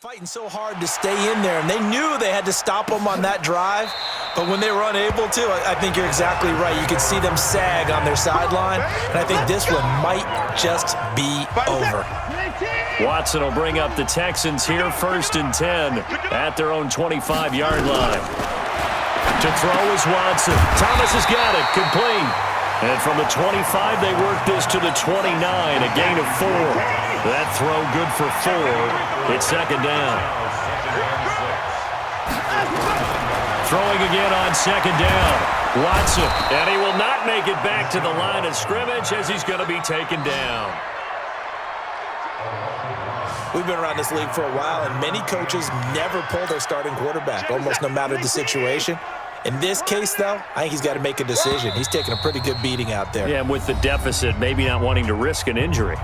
fighting so hard to stay in there, and they knew they had to stop them on that drive, but when they were unable to, I think you're exactly right. You can see them sag on their sideline, and I think this one might just be over. Watson will bring up the Texans here, 1st and 10 at their own 25-yard line. To throw is Watson. Thomas has got it, complete. And from the 25, they work this to the 29, a gain of 4. That throw good for 4. It's 2nd down. Throwing again on 2nd down. Watson, and he will not make it back to the line of scrimmage as he's going to be taken down. We've been around this league for a while, and many coaches never pull their starting quarterback, almost no matter the situation. In this case, though, I think he's got to make a decision. He's taking a pretty good beating out there. Yeah, and with the deficit, maybe not wanting to risk an injury.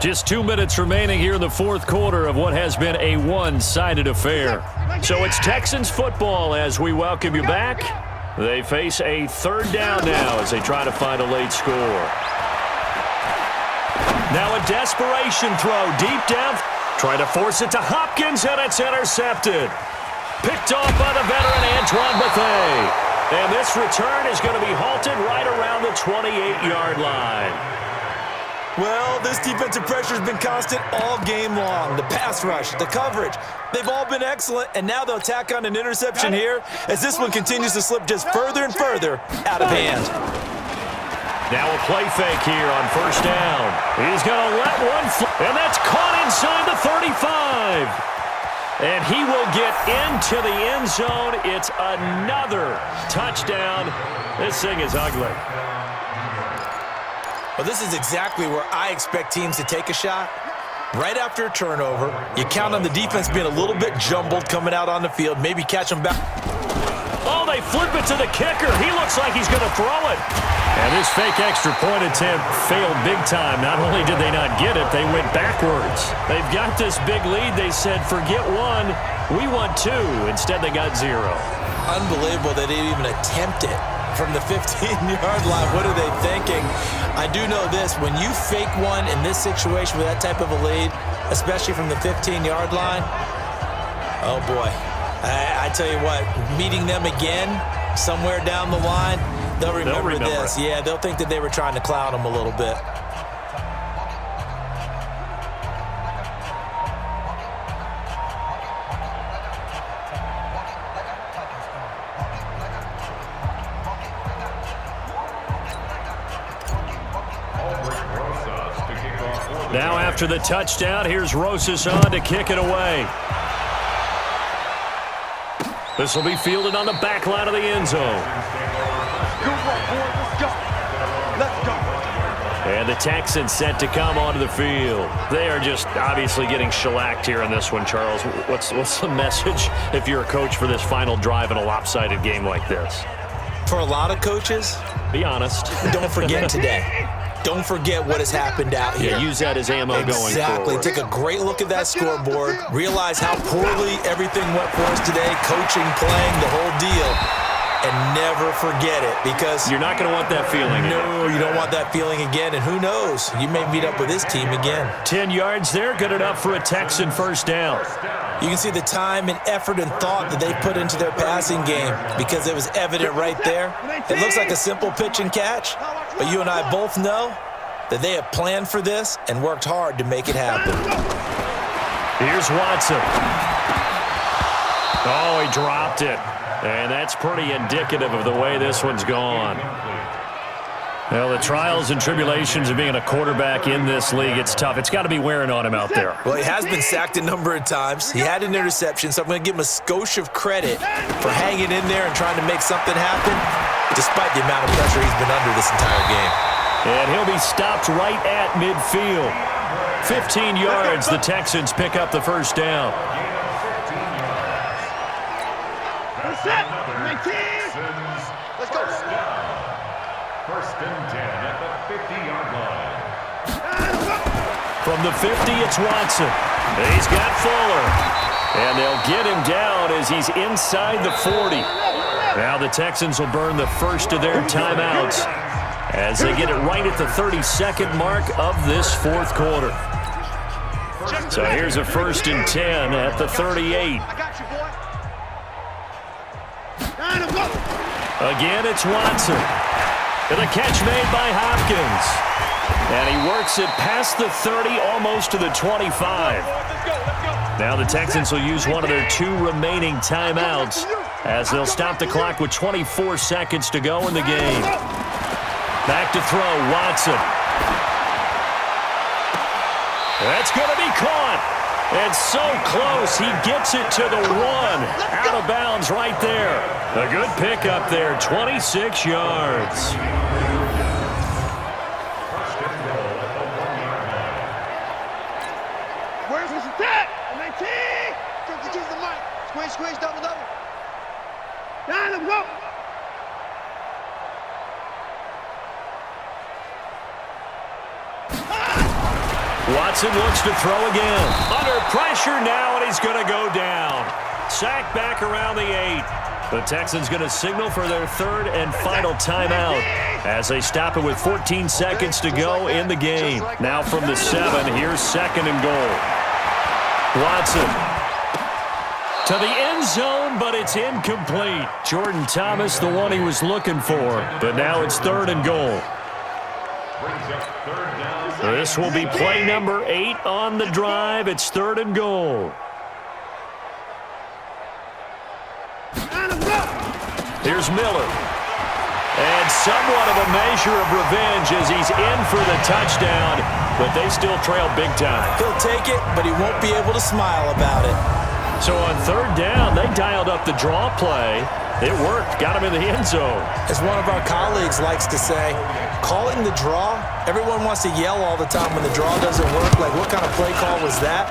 Just 2 minutes remaining here in the 4th quarter of what has been a one-sided affair. So it's Texans football as we welcome you back. They face a 3rd down now as they try to find a late score. Now a desperation throw deep down. Trying to force it to Hopkins, and it's intercepted. Picked off by the veteran Antoine Bethea. And this return is going to be halted right around the 28-yard line. Well, this defensive pressure has been constant all game long. The pass rush, the coverage, they've all been excellent, and now they'll tack on an interception here as this one continues to slip just further and further out of hand. Now a play fake here on 1st down. He's going to let one fly, and that's caught inside the 35. And he will get into the end zone. It's another touchdown. This thing is ugly. Well, this is exactly where I expect teams to take a shot. Right after a turnover, you count on the defense being a little bit jumbled coming out on the field, maybe catch them back. Oh, they flip it to the kicker. He looks like he's going to throw it. And this fake extra point attempt failed big time. Not only did they not get it, they went backwards. They've got this big lead. They said, forget 1, we want 2. Instead, they got 0. Unbelievable they didn't even attempt it from the 15-yard line. What are they thinking? I do know this. When you fake one in this situation with that type of a lead, especially from the 15-yard line, oh, boy. I tell you what, meeting them again somewhere down the line, they'll remember this. Yeah, they'll think that they were trying to clown them a little bit. Now after the touchdown, here's Rosas on to kick it away. This will be fielded on the back line of the end zone. Let's go. And the Texans set to come onto the field. They are just obviously getting shellacked here in this one, Charles. What's the message if you're a coach for this final drive in a lopsided game like this? For a lot of coaches, be honest. Don't forget today. Don't forget what has happened out here. Yeah, use that as ammo going forward. Exactly. Take a great look at that scoreboard. Realize how poorly everything went for us today. Coaching, playing, the whole deal. And never forget it, because you're not going to want that feeling again. No, you don't want that feeling again. And who knows? You may meet up with this team again. 10 yards there. Good enough for a Texan 1st down. You can see the time and effort and thought that they put into their passing game, because it was evident right there. It looks like a simple pitch and catch, but you and I both know that they have planned for this and worked hard to make it happen. Here's Watson. Oh, he dropped it. And that's pretty indicative of the way this one's gone. Well, the trials and tribulations of being a quarterback in this league, it's tough. It's got to be wearing on him out there. Well, he has been sacked a number of times. He had an interception, so I'm going to give him a skosh of credit for hanging in there and trying to make something happen, despite the amount of pressure he's been under this entire game. And he'll be stopped right at midfield. 15 yards, the Texans pick up the 1st down. Let's go. 1st and 10 at the 50-yard line. From the 50, it's Watson. He's got Fuller. And they'll get him down as he's inside the 40. Now the Texans will burn the first of their timeouts as they get it right at the 32nd mark of this 4th quarter. So here's a 1st and 10 at the 38. I got you, boy. Again, it's Watson. And a catch made by Hopkins. And he works it past the 30, almost to the 25. Now the Texans will use one of their 2 remaining timeouts as they'll stop the clock with 24 seconds to go in the game. Back to throw, Watson. That's going to be caught. And so close, he gets it to the 1. Out of bounds right there. A good pickup there, 26 yards. Where's this attack? MAT! Just use the mic. Squeeze, squeeze, double, double. Down, let's go. Watson looks to throw again. Under pressure now, and he's going to go down. Sacked back around the 8. The Texans going to signal for their 3rd and final timeout as they stop it with 14 seconds to go in the game. Now from the 7, here's 2nd and goal. Watson to the end zone, but it's incomplete. Jordan Thomas, the one he was looking for, but now it's 3rd and goal. This will be play number 8 on the drive. It's 3rd and goal. Here's Miller. And somewhat of a measure of revenge as he's in for the touchdown, but they still trail big time. He'll take it, but he won't be able to smile about it. So on 3rd down, they dialed up the draw play. It worked. Got him in the end zone. As one of our colleagues likes to say, calling the draw, everyone wants to yell all the time when the draw doesn't work, like what kind of play call was that?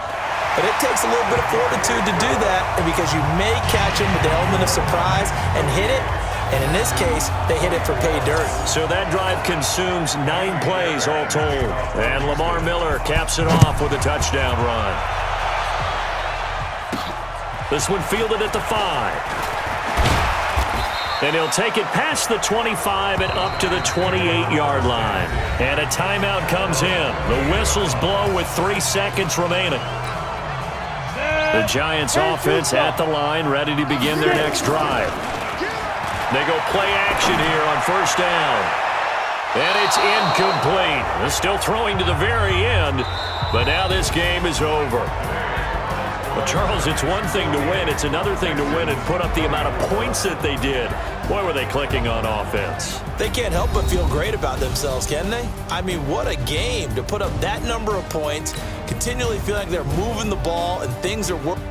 But it takes a little bit of fortitude to do that, and because you may catch him with the element of surprise and hit it, and in this case, they hit it for pay dirt. So that drive consumes 9 plays all told. And Lamar Miller caps it off with a touchdown run. This one fielded at the 5. And he'll take it past the 25 and up to the 28-yard line. And a timeout comes in. The whistles blow with 3 seconds remaining. The Giants offense at the line, ready to begin their next drive. They go play action here on 1st down. And it's incomplete. They're still throwing to the very end, but now this game is over. Well, Charles, it's one thing to win. It's another thing to win and put up the amount of points that they did. Boy, were they clicking on offense. They can't help but feel great about themselves, can they? I mean, what a game to put up that number of points, continually feel like they're moving the ball and things are working.